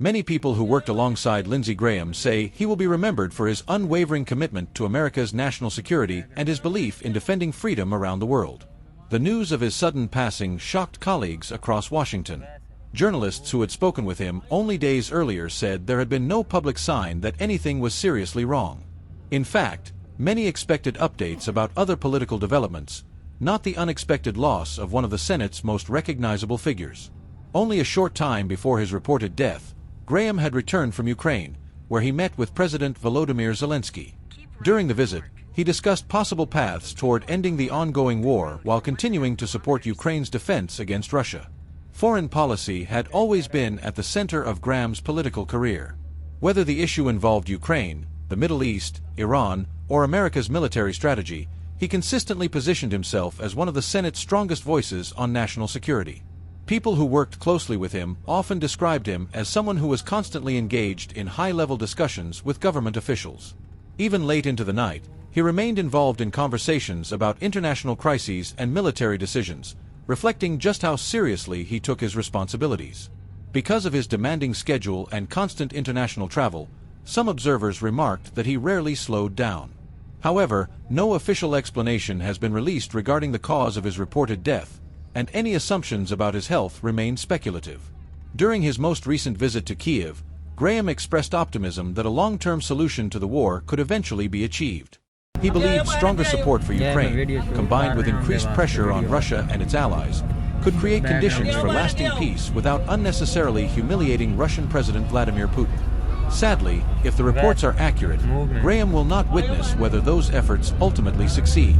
Many people who worked alongside Lindsey Graham say he will be remembered for his unwavering commitment to America's national security and his belief in defending freedom around the world. The news of his sudden passing shocked colleagues across Washington. Journalists who had spoken with him only days earlier said there had been no public sign that anything was seriously wrong. In fact, many expected updates about other political developments, not the unexpected loss of one of the Senate's most recognizable figures. Only a short time before his reported death, Graham had returned from Ukraine, where he met with President Volodymyr Zelenskyy. During the visit, he discussed possible paths toward ending the ongoing war while continuing to support Ukraine's defense against Russia. Foreign policy had always been at the center of Graham's political career. Whether the issue involved Ukraine, the Middle East, Iran, or America's military strategy, he consistently positioned himself as one of the Senate's strongest voices on national security. People who worked closely with him often described him as someone who was constantly engaged in high-level discussions with government officials. Even late into the night, he remained involved in conversations about international crises and military decisions, reflecting just how seriously he took his responsibilities. Because of his demanding schedule and constant international travel, some observers remarked that he rarely slowed down. However, no official explanation has been released regarding the cause of his reported death, and any assumptions about his health remain speculative. During his most recent visit to Kyiv, Graham expressed optimism that a long-term solution to the war could eventually be achieved. He believed stronger support for Ukraine, combined with increased pressure on Russia and its allies, could create conditions for lasting peace without unnecessarily humiliating Russian President Vladimir Putin. Sadly, if the reports are accurate, Graham will not witness whether those efforts ultimately succeed.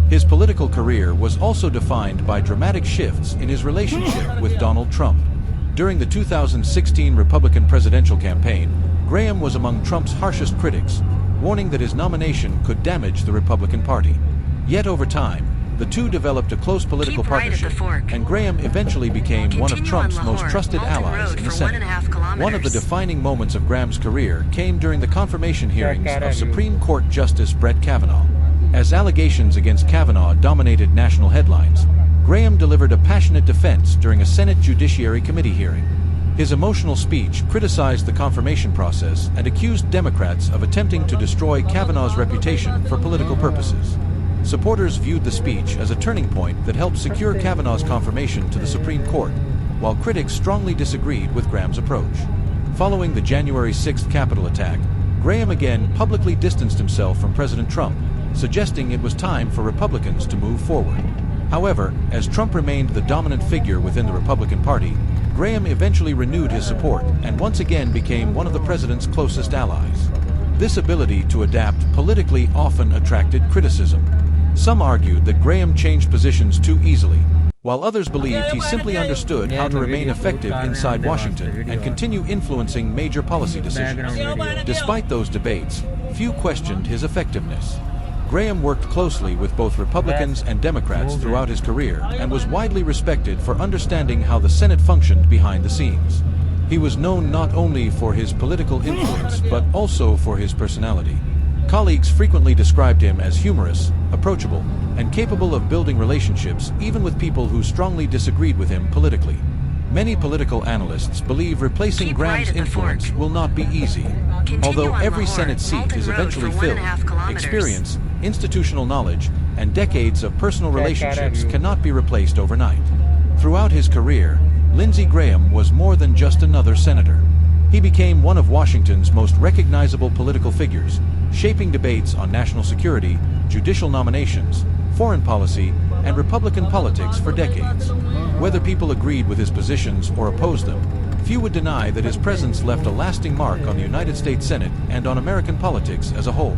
His political career was also defined by dramatic shifts in his relationship with Donald Trump. During the 2016 Republican presidential campaign, Graham was among Trump's harshest critics, warning that his nomination could damage the Republican Party. Yet over time, the two developed a close political partnership, and Graham eventually became one of Trump's most trusted allies in the Senate. One of the defining moments of Graham's career came during the confirmation hearings of Supreme Court Justice Brett Kavanaugh. As allegations against Kavanaugh dominated national headlines, Graham delivered a passionate defense during a Senate Judiciary Committee hearing. His emotional speech criticized the confirmation process and accused Democrats of attempting to destroy Kavanaugh's reputation for political purposes. Supporters viewed the speech as a turning point that helped secure Kavanaugh's confirmation to the Supreme Court, while critics strongly disagreed with Graham's approach. Following the January 6th Capitol attack, Graham again publicly distanced himself from President Trump, suggesting it was time for Republicans to move forward. However, as Trump remained the dominant figure within the Republican Party, Graham eventually renewed his support and once again became one of the president's closest allies. This ability to adapt politically often attracted criticism. Some argued that Graham changed positions too easily, while others believed he simply understood how to remain effective inside Washington and continue influencing major policy decisions. Despite those debates, few questioned his effectiveness. Graham worked closely with both Republicans and Democrats throughout his career and was widely respected for understanding how the Senate functioned behind the scenes. He was known not only for his political influence but also for his personality. Colleagues frequently described him as humorous, approachable, and capable of building relationships even with people who strongly disagreed with him politically. Many political analysts believe replacing Graham's influence will not be easy. Although every Senate seat is eventually filled, experience, institutional knowledge, and decades of personal relationships cannot be replaced overnight. Throughout his career, Lindsey Graham was more than just another senator. He became one of Washington's most recognizable political figures, shaping debates on national security, judicial nominations, foreign policy, and Republican politics for decades. Whether people agreed with his positions or opposed them, few would deny that his presence left a lasting mark on the United States Senate and on American politics as a whole.